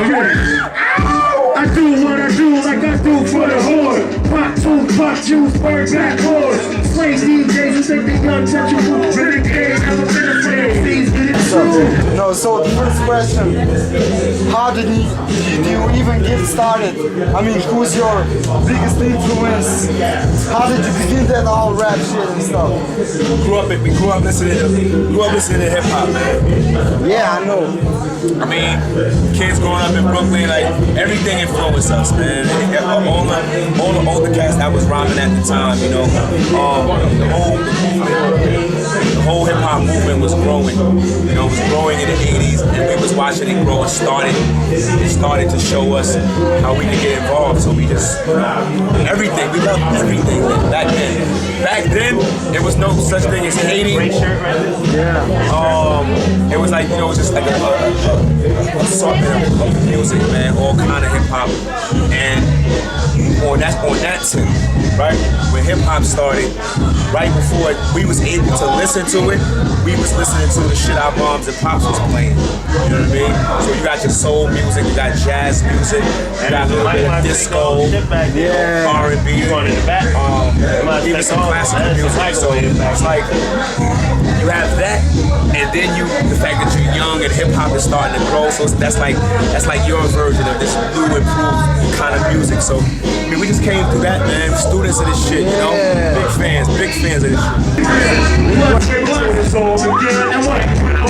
I do what I do like I do for the horde. Pop tooth, pop juice, bird back horse. Slave DJs who think they untouchable. Renegade, I'm a benefit. These get it true. No, so the first question, how did you even get started? I mean, who's your biggest influence? How did you begin that all rap shit and stuff? We grew up listening to hip hop, man. Yeah, I know. I mean, kids growing up in Brooklyn, like everything influenced us, man. All the older cats that was rhyming at the time, you know, the whole hip hop movement was growing. You know, it was growing in the '80s, and we was watching it grow. It started to show us how we could get involved. So we just everything. We loved everything back then. Back then, there was no such thing as hating. Yeah. It was like, you know, it was just like a assortment of music, man, all kind of hip hop, and on that tip, right? When hip hop started, right before we was able to listen to it, we was listening to the shit our moms and pops was playing. You know what I mean? So you got your soul music, you got jazz music, you got a little bit of disco, R&B, even some classical music. So it's like you have that, and then the fact that you're young and hip hop is starting to grow. So that's like your version of this new improved kind of music. So I mean, we just came through that, man. Students of this shit, you know. Big fans of this shit. I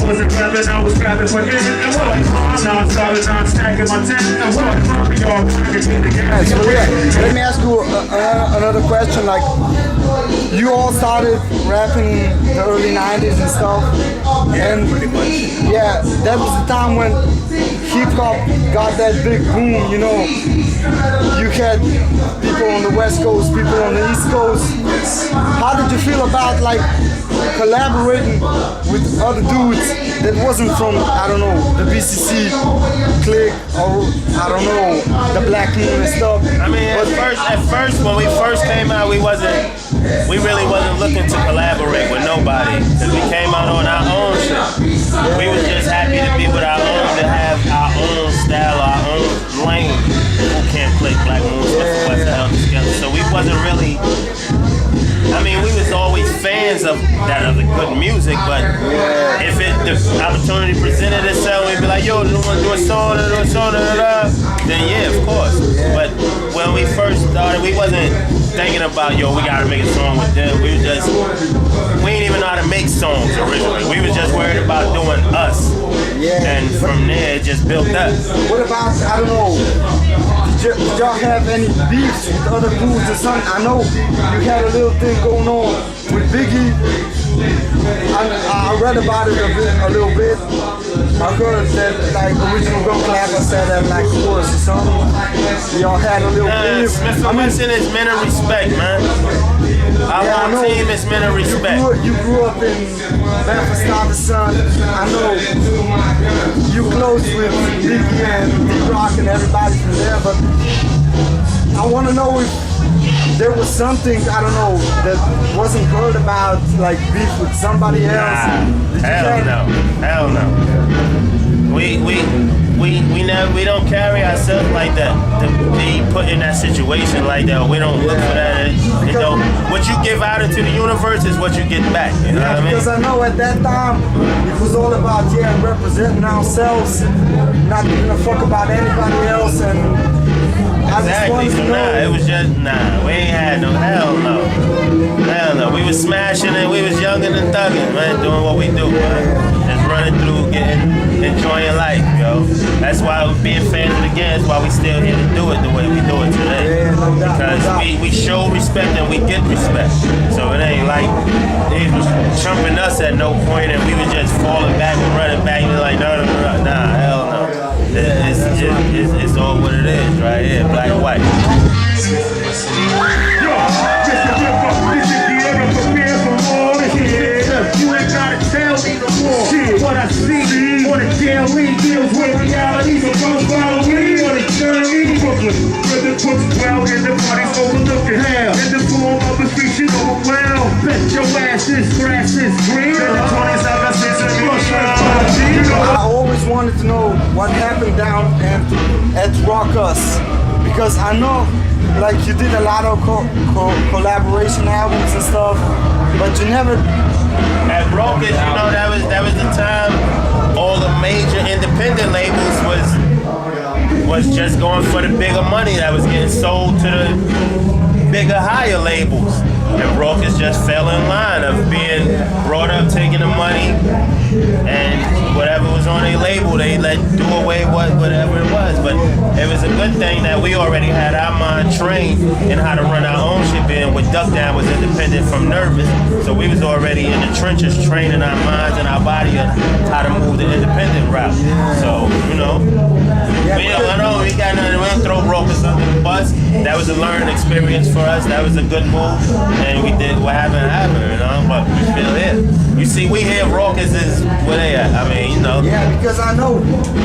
wasn't rapping, I was rapping for him. And what? I'm not stacking my tent. And what? Y'all can get together. So let me ask you another question. Like, you all started rapping in the early '90s and stuff. Yeah, and pretty much. Yeah, that was the time when hip hop got that big boom. You know, you had people on the West Coast, people on the East Coast. Yes. How did you feel about like collaborating with other dudes that wasn't from, I don't know, the BCC clique or I don't know, the Black Moon and stuff? I mean, at first, when we first came out, we really wasn't looking to collaborate with nobody, because we came out on our own shit. We was just happy to be with our own, to have our own style, our own lane. Who can't play Black Moon, what's the hell together? So we wasn't really. I mean, we was always fans of that other good music, but if the opportunity presented itself, we'd be like, yo, do you want to do a song, then yeah, of course. But when we first started, we wasn't thinking about, yo, we gotta make a song with them. We didn't even know how to make songs originally. We was just worried about doing us. Yeah. And from there, it just built up. What about, I don't know, did y'all have any beefs with other dudes or something? I know you had a little thing going on with Biggie. I read about it a little bit. I heard that like original Gun Clapper said that like chorus or something. Y'all had a little beef. Smif-N-Wessun is men of respect, man. Our whole team is men of respect. You grew up in Memphis, son. I know you close with Biggie and D-Rock and everybody from there, but I want to know if there was something, I don't know, that wasn't heard about, like beef with somebody else. Hell no. We don't carry ourselves like that to be put in that situation like that. We don't look for that. What you give out into the universe is what you get back. You know what I mean? Because I know at that time it was all about representing ourselves, not giving a fuck about anybody else, and exactly. So it was just we ain't had no hell no. We was smashing and we was youngin' and thuggin', man, doing what we do, man. Just running through, enjoying life, yo. That's why being fans of the game, that's why we still here to do it the way we do it today. Because we show respect and we get respect. So it ain't like they was trumping us at no point and we was just falling back and running back and like, no, hell no. It's all what it is, right here, black and white. You ain't gotta tell me no more. What I see, what a daily deals with reality. So come follow me on a journey. Brooklyn, where the books dwell and the party's overlooking hell. In the form of a street shit overwhelmed. Bet your ass is grass is green. In the 20s, I got 6 I always wanted to know what happened down at Rockers, because I know like you did a lot of collaboration albums and stuff, but you never. At Rockers, you know, that was the time all the major independent labels was just going for the bigger money that was getting sold to the bigger, higher labels. And Rockers just fell in line of being brought up taking the money, and whatever was on their label, they let do away with whatever it was. But it was a good thing that we already had our mind trained in how to run our own shit. Being with Duck Down was independent from Nervous, so we was already in the trenches training our minds and our body on how to move the independent route. So, you know, we got nothing. We don't throw Rockers under the bus. That was a learning experience for us. That was a good move, and we did what happened, you know. But we still here. You see, we here. Rockers is where they at. I mean, you know. Yeah, because I know.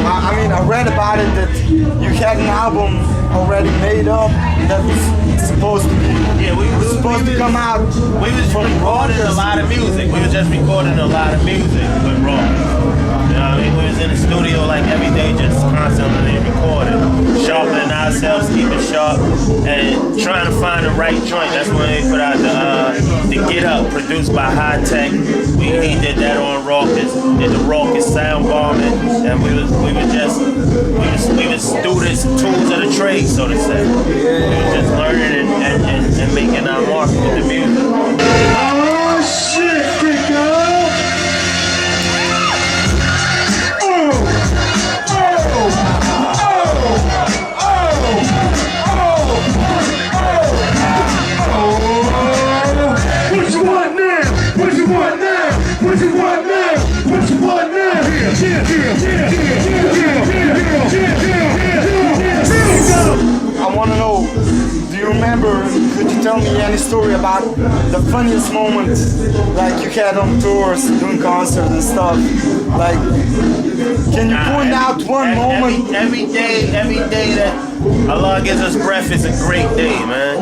I mean, I read about it that you had an album already made up that was supposed to be. Yeah, we was supposed to come out. We was recording a lot of music. We was just recording a lot of music with Rockers. You know what I mean? We was in the studio like every day, just constantly recording, sharpening ourselves, keeping sharp, and trying to find the right joint. That's when we put out the Get Up, produced by High Tech. He did that on Rockers, did the Rockers sound bombing, and we was students, tools of the trade, so to say. We was just learning and making our mark with the music. Oh shit, Gregor! I want to know, do you remember, could you tell me any story about the funniest moments like you had on tours, doing concerts and stuff? Like, can you point out one moment? Every day that Allah gives us breath is a great day, man.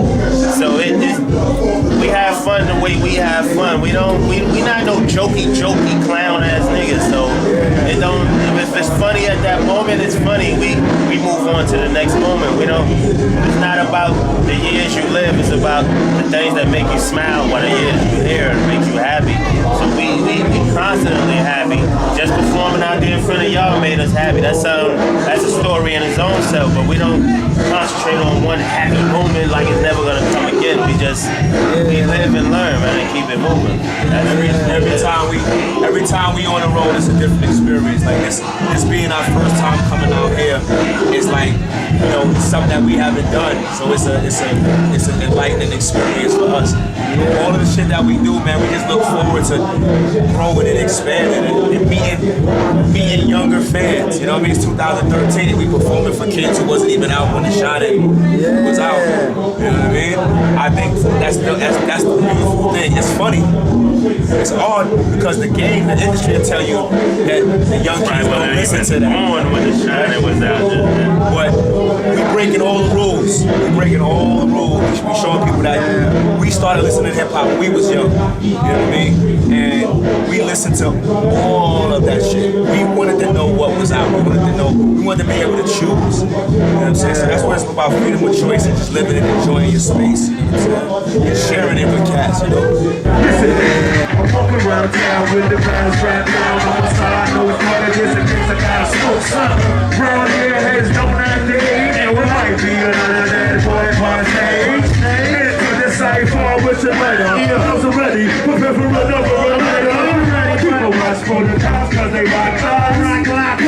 So we have fun the way we have fun. We not no jokey clown ass niggas. So if it's funny at that moment, it's funny. We move on to the next moment. It's not about the years you live. It's about the things that make you smile when the years you hear and make you happy. So we constantly happy. Just performing out there in front of y'all made us happy. That's a story in its own self. But we don't concentrate on one happy moment like it's never gonna come again. We live and learn, man, and keep it moving. Every time we on the road, it's a different experience. Like this being our first time coming out here, it's like, you know, something that we haven't done. So it's an enlightening experience for us. All of the shit that we do, man, we just look forward to growing and expanding and meeting younger fans. You know what I mean? It's 2013 and we performing for kids who wasn't even out when the shot was out. You know what I mean? I think that's the beautiful thing. It's funny. It's odd because the industry will tell you that the young kids don't listen to that. On when the shot was out. But we breaking all the rules. We showing people that we started listening to hip hop when we was young. You know what I mean? And we listened to all of that shit. We wanted to know what was out. We wanted to be able to choose. You know what I'm saying? So that's what it's about, freedom of choice and just living and enjoying your space. You know what I'm saying? And sharing it with cats, you know? I'm walking around town with the bands right now. I'm outside, I know it's more than just a case. I gotta smoke something. Brown hair heads don't have to eat. And we might be another dead boy party. Into the cypher with your lighter. I was ready, prepare for another later. People watch for the cops cause they rock cars.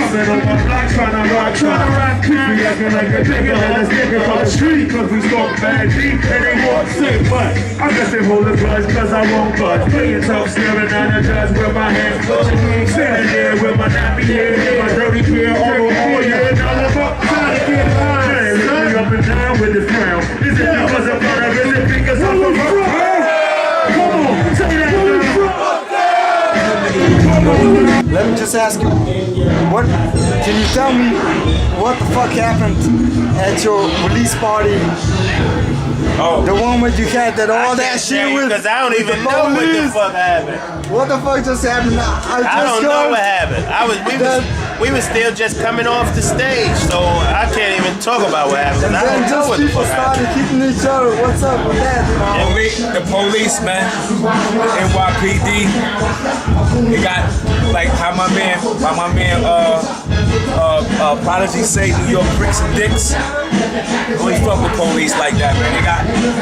Coming on my block trying to rock. We acting like they're bigger than a sticker from the street. Cause we smoke bad deep and they walk sick. But I guess they hold the grudge cause I won't budge. Playing tough, staring at the judge with my hands closed. Standing there with my nappy hair and my dirty hair all over you. All about trying to get high. Looking up and down with the frown. Is it because I'm gonna visit because I'm a front? Come on, say that. Let me just ask you, can you tell me what the fuck happened at your release party Oh. The one where you had that all that shit with. Because I don't with even the know what the police. fuck happened. What the fuck just happened? I don't know what happened. We was still just coming off the stage, so I can't even talk about what happened. And I then don't know just what the people fuck started happened. hitting each other. What's up with that, man? The police, man, NYPD, they got like how my man Prodigy say, New York freaks and dicks. We fuck with police like that, man.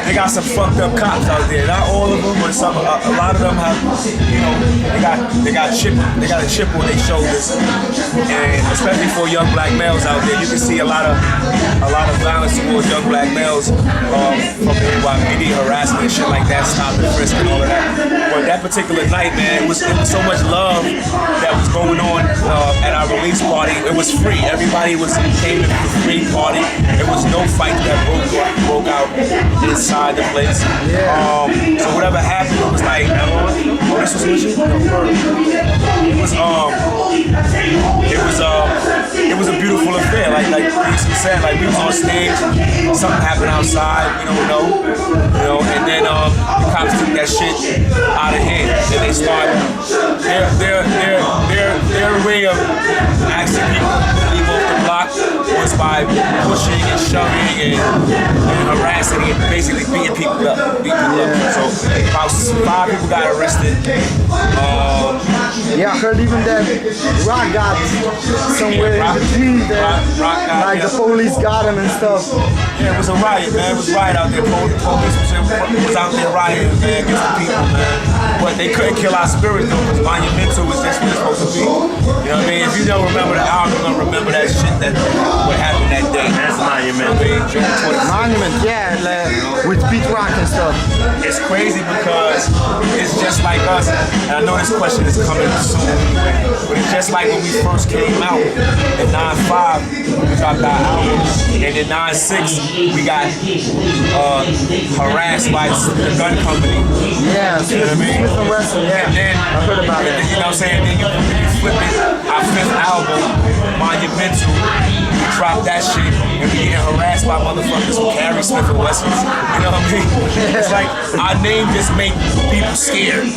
They got some fucked up cops out there. Not all of them, but some. A lot of them have, you know, they got a chip on their shoulders, and especially for young black males out there, you can see a lot of violence towards young black males from the NYPD, harassment and shit like that, stopping, frisk and all of that. But that particular night, man, it was so much love that was going on at our release party. It was free. Everybody came to the free party. There was no fight that broke out inside the place. So whatever happened, it was like, oh, this was with you? It was a beautiful affair. Like Casey said, like we was on stage, something happened outside, we don't know, and then the cops took that shit out of hand, and they started their way of asking people to leave off the block was by pushing and shoving and harassing and basically beating people up. So about 5 people got arrested. Yeah, I heard even that Rock got somewhere in between there. Like the police got him and stuff. Yeah, it was a riot, man. It was a riot out there. Police was out there rioting, man, against the people, man. But they couldn't kill our spirit, though, because Monumental was just what it's supposed to be. You know what I mean? If you don't remember the album, you're gonna remember that shit, what happened that day. That's Monument. Monument, yeah, like, with Pete Rock and stuff. It's crazy because it's just like us, and I know this question is coming soon, but it's just like when we first came out in 9-5, we dropped our album, and in 9-6, we got harassed by the gun company. Yeah, Smif-N-Wessun, yeah. And then, I heard about it. You know what I'm saying? Then you flip it, our 5th album, Monumental, we dropped that shit, and we getting harassed by motherfuckers who carry Smif-N-Wessun. You know what I mean? It's like our name just make people scared,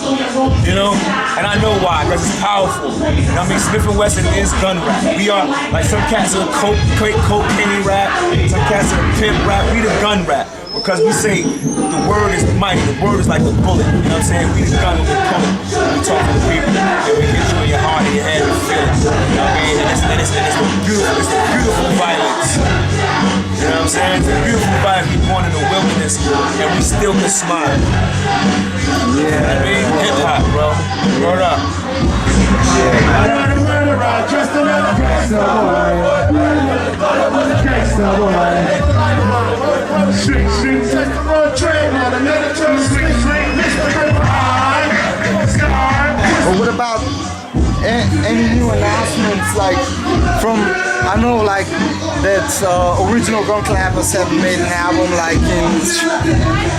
you know? And I know why, because it's powerful. You know what I mean? Smif-N-Wessun is gun rap. We are, like some cats are cocaine rap, some cats are pimp rap, we the gun rap. Because we say the word is mighty, the word is like a bullet, you know what I'm saying? We the gun and we pull it, we talk to the people, and we hit you in your heart and your head and feel it, you know what I mean? And it's the beautiful violence, you know what I'm saying? It's a beautiful violence, we born in the wilderness, and we still can smile. Yeah. You know what I mean? Hip hop, bro. Word up. Just another gangsta boy. Street, just the road train on another train. Street, Mr. But what about any new announcements, like from, I know like that Original Gun Clappers haven't made an album like in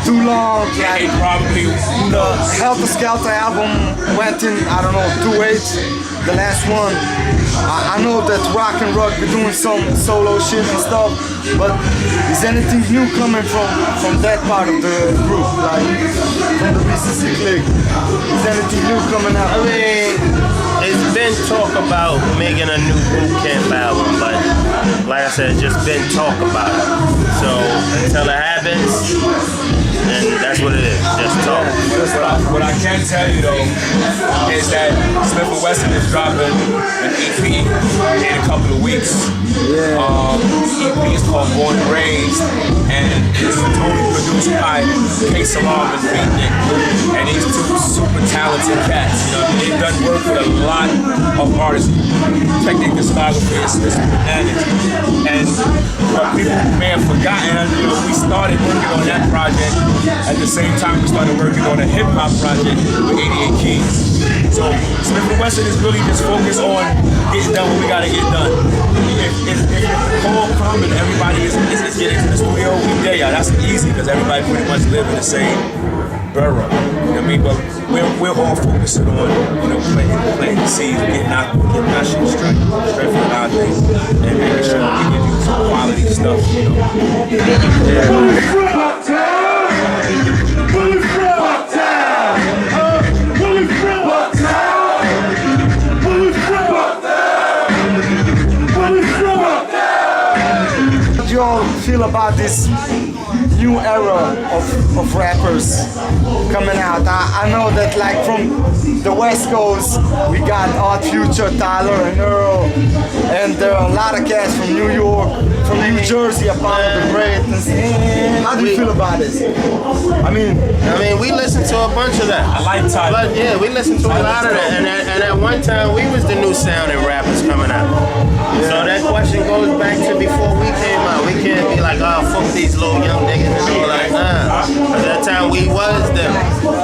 too long, like probably the Helter Skelter album went in, I don't know, 2/8, the last one. I know that Rock and Rock be doing some solo shit and stuff, but is anything new coming from that part of the group, like from the BCC clique? Is anything new coming out? I mean, it's been talk about making a new boot camp album, but like I said, just been talk about it. So until it happens, and that's what it is, just talk. What I can tell you though is that Smif-N-Wessun is dropping an EP in a couple of weeks. The EP is called Born and Raised, and it's totally produced by K Salam and Beatnik, and these 2 super talented cats. You know, they've done work with a lot of artists. Check their discography, it's bananas. And what people may have forgotten, you know, we started working on that project at the same time we started working on a hip hop project with 88 Keys. So Smif-N-Wessun is really just focused on getting done what we gotta get done. If call come and everybody is getting to the studio, we there, y'all. That's easy because everybody pretty much live in the same borough. You know what I mean? But we're all focusing on, you know, planting the seeds, getting our shit straight for our things, and making sure we give you some quality stuff, you know. feel about this new era of rappers coming out? I know that like from the West Coast, we got Odd Future, Tyler and Earl, and there are a lot of cats from New York, from New Jersey, Apollo the Great. How do you feel about this? I mean, we listened to a bunch of that. I like Tyler. But yeah, we listened to a lot of that. And at one time, we was the new sounding rappers coming out. Yeah. So that question goes back to before we came out. We can't be like, oh, fuck these little young niggas and all that. Nah. At that time, we was them.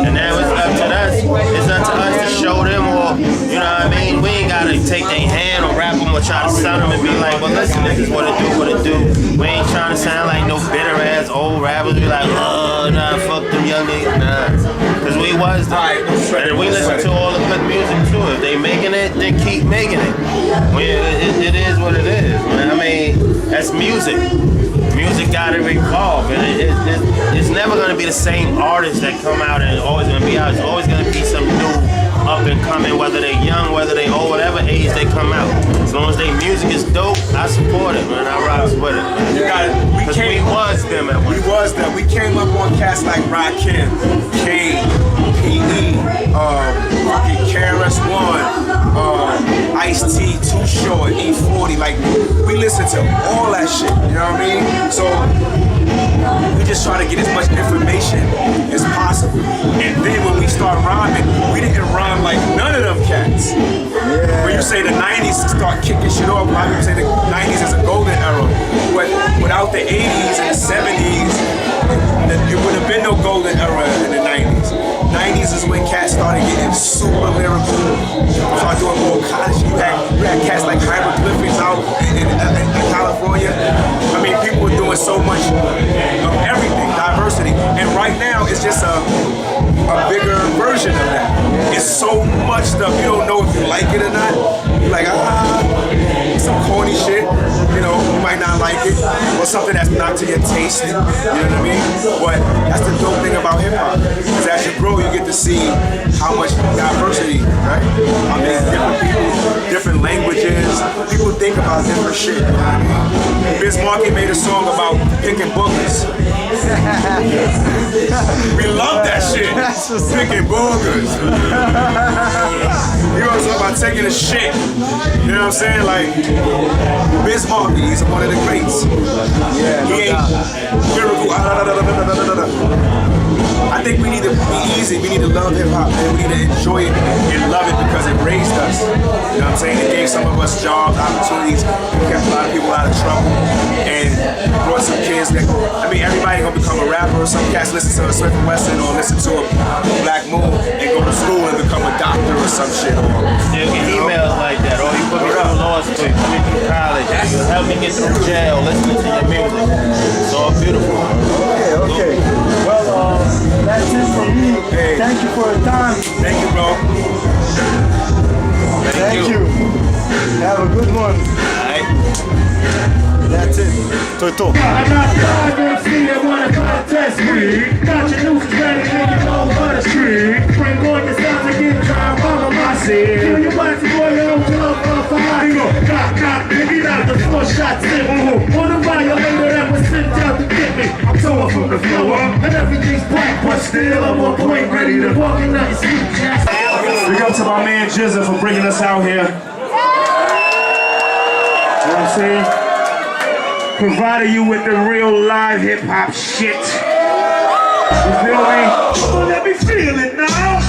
And now it's up to us. It's up to us to show them, or, you know what I mean? We ain't gotta take their hand or rap them or try to sound them and be like, well, listen, this is what it do. We ain't trying to sound like no bitter ass old rappers. We like, oh, nah, fuck them young niggas. Nah. Because we was them. And we listen to all the good music too. If they making it, then keep making it. It is what it is, man. I mean, that's music. Music gotta evolve, and it's never gonna be the same artists that come out and always gonna be out. It's always gonna be some new up and coming, whether they young, whether they old, whatever age they come out. As long as their music is dope, I support it, man. I rocks with it, man. You got it. We was them at one time. We was them. We came up on cats like Rakim, Kane, P.E., fucking KRS-One, Ice-T, Too Short, E40. Like, we listen to all that shit, you know what I mean? So, we just try to get as much information as possible. And then when we start rhyming, we didn't rhyme like none of them cats. Yeah. When you say the 90s start kicking shit off, a lot of people say the 90s is a golden era. But without the 80s and the 70s, it would have been no golden era in the 90s. 90s is when cats started getting super lyrical, started doing more college. You had cats like Hieroglyphics out in California. I mean, people were doing so much of everything, diversity. And right now, it's just a bigger version of that. It's so much stuff, you don't know if you like it or not. You're like, some corny shit, you know, you might not like it, or something that's not to your taste, you know what I mean? But that's the dope thing about hip-hop, because as you grow, you get to see how much diversity, right? I mean, different people, different languages, people think about different shit, you know what I mean? Biz Markie made a song about picking boogers. We love that shit, picking boogers. You know, talking about taking a shit, you know what I'm saying? Like, Biz Markie, he's one of the greats. Yeah, he ain't lyrical. I think we need to be easy. We need to love hip hop, and we need to enjoy it and love it because it raised us. You know what I'm saying? It gave some of us jobs, opportunities, kept a lot of people out of trouble, and brought some kids that, I mean, everybody gonna become a rapper. Some cats listen to a Smif-N-Wessun or listen to a Black Moon and go to school and become a doctor or some shit. You get emails like that, or you put me through law school, you put me through college, you help me get through jail, listening to your music. It's all beautiful. Okay. Well, that's it from me. Hey. Thank you for your time. Thank you, bro. Thank you. Have a good one. Alright. That's it. Toto. I got 5 MC that wanna contest me. Got your nooses ready, nigga, all over the street. Bring on your sounds and get dry, follow my seat. Kill your body, boy, you don't jump off a high. Knock, nigga, out the 4 shots in. On a violator that was sent out to get me. I'm tore from the floor, and everything's black, but still I'm on point, ready to walk in that sweet jazz. Big up to my man Jizza for bringing us out here. You know what I'm saying? Providing you with the real live hip hop shit. You feel me? Let me feel it now.